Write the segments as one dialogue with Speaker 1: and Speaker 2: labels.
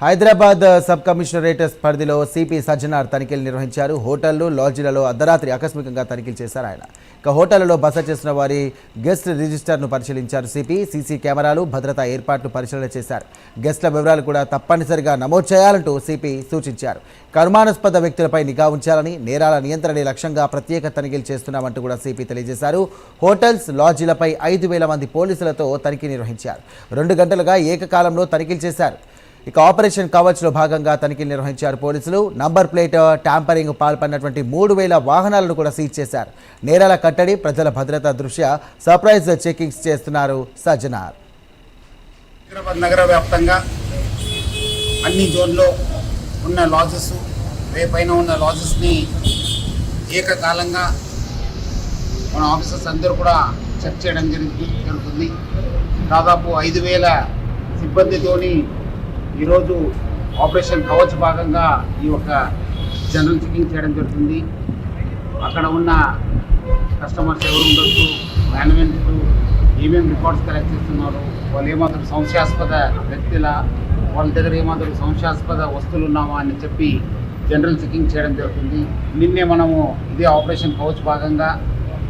Speaker 1: Hyderabad sub commissionerate పరిధిలో CP Sajjanar తనిఖీలు నిర్వహించారు. హోటళ్లు, లాడ్జీలలో అర్ధరాత్రి ఆకస్మికంగా తనిఖీలు చేశారు ఆయన. ఇక హోటళ్లలో బస చేసిన వారి గెస్ట్ రిజిస్టర్ను పరిశీలించారు సిపి. సీసీ కెమెరాలు, భద్రతా ఏర్పాట్లు పరిశీలన చేశారు. గెస్ట్ల వివరాలు కూడా తప్పనిసరిగా నమోదు చేయాలంటూ సిపి సూచించారు. అనుమానాస్పద వ్యక్తులపై నిఘా ఉంచాలని, నేరాల నియంత్రణే లక్ష్యంగా ప్రత్యేక తనిఖీలు చేస్తున్నామంటూ కూడా సిపి తెలియజేశారు. హోటల్స్, లాడ్జీలపై 5,000 మంది పోలీసులతో తనిఖీ నిర్వహించారు. 2 గంటలుగా ఏకకాలంలో తనిఖీలు చేశారు. ఇక ఆపరేషన్ కవచ్లో భాగంగా తనిఖీలు నిర్వహించారు పోలీసులు. నంబర్ ప్లేట్ ట్యాంపరింగ్ పాల్పడినటువంటి 3,000 వాహనాలను కూడా సీజ్ చేశారు. నేరాల కట్టడి, ప్రజల భద్రత దృష్ట్యా సర్ప్రైజ్ చెకింగ్స్ చేస్తున్నారు సజ్జనార్.
Speaker 2: హైదరాబాద్ నగర వ్యాప్తంగా అన్ని జోన్లో ఉన్న లాడ్జెస్, రేపైన ఉన్న లాడ్జెస్ని ఏకకాలంగా మన ఆఫీసర్స్ అందరూ కూడా చెక్ చేయడం జరుగుతుంది. దాదాపు 5,000 సిబ్బందితోని ఈరోజు ఆపరేషన్ కవచ్ భాగంగా ఈ యొక్క జనరల్ చెకింగ్ చేయడం జరుగుతుంది. అక్కడ ఉన్న కస్టమర్స్ ఎవరు ఉండొచ్చు, మేనేజ్మెంట్ ఏమేమి రికార్డ్స్ కలెక్ట్ చేస్తున్నారు, వాళ్ళు ఏమాత్రం సంశయాస్పద వ్యక్తుల, వాళ్ళ దగ్గర ఏమాత్రం సంశయాస్పద వస్తువులు ఉన్నామా అని చెప్పి జనరల్ చెకింగ్ చేయడం జరుగుతుంది. నిన్నే మనము ఇదే ఆపరేషన్ కవచ్ భాగంగా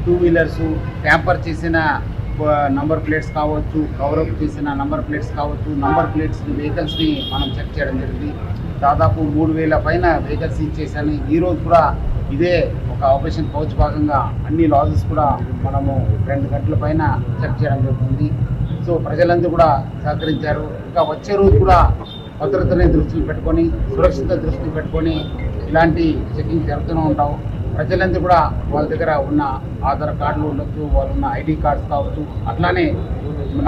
Speaker 2: 2 వీలర్స్, ట్యాంపర్ చేసిన నంబర్ ప్లేట్స్ కావచ్చు, కవరప్ చేసిన నంబర్ ప్లేట్స్ కావచ్చు, నంబర్ ప్లేట్స్ వెహికల్స్ని మనం చెక్ చేయడం జరిగింది. దాదాపు 3,000 పైన వెహికల్స్ సీజ్ చేశాను. ఈరోజు కూడా ఇదే ఒక ఆపరేషన్ కవచ్ భాగంగా అన్ని లాజెస్ కూడా మనము 2 గంటల పైన చెక్ చేయడం జరుగుతుంది. సో ప్రజలందరూ కూడా సహకరించారు. ఇంకా వచ్చే రోజు కూడా భద్రతని దృష్టిలో పెట్టుకొని, సురక్షిత దృష్టిని పెట్టుకొని ఇలాంటి చెకింగ్ జరుగుతూనే ఉంటాం. ప్రజలందరూ కూడా వాళ్ళ దగ్గర ఉన్న ఆధార్ కార్డులు ఉండొచ్చు, వాళ్ళు ఉన్న ఐడి కార్డ్స్ కావచ్చు, అట్లానే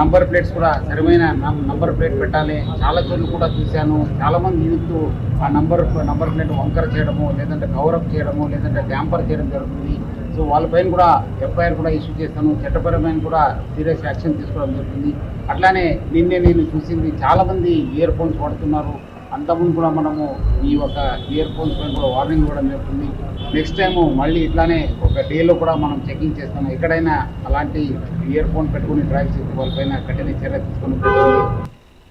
Speaker 2: నంబర్ ప్లేట్స్ కూడా సరైన నంబర్ ప్లేట్ పెట్టాలి. చాలా చోట్ల కూడా చూశాను, చాలామంది యూత్ ఆ నంబర్ ప్లేట్ వంకర చేయడము, లేదంటే కవరప్ చేయడము, లేదంటే ట్యాంపర్ చేయడం జరుగుతుంది. సో వాళ్ళపైన కూడా ఎఫ్ఐఆర్ కూడా ఇష్యూ చేస్తాను, చట్టపరమైన కూడా సీరియస్ యాక్షన్ తీసుకోవడం జరుగుతుంది. అట్లానే నిన్నే నేను చూసింది, చాలామంది ఇయర్ ఫోన్స్ వాడుతున్నారు. అంతకుముందు కూడా మనము ఈ ఒక ఇయర్ ఫోన్స్ పైన కూడా వార్నింగ్ ఇవ్వడం జరుగుతుంది. నెక్స్ట్ టైము మళ్ళీ ఇట్లానే ఒక డేలో కూడా మనం చెకింగ్ చేస్తాము. ఎక్కడైనా అలాంటి ఇయర్ ఫోన్ పెట్టుకుని డ్రైవ్ చేసే వాళ్ళపైన కఠిన చర్య తీసుకొని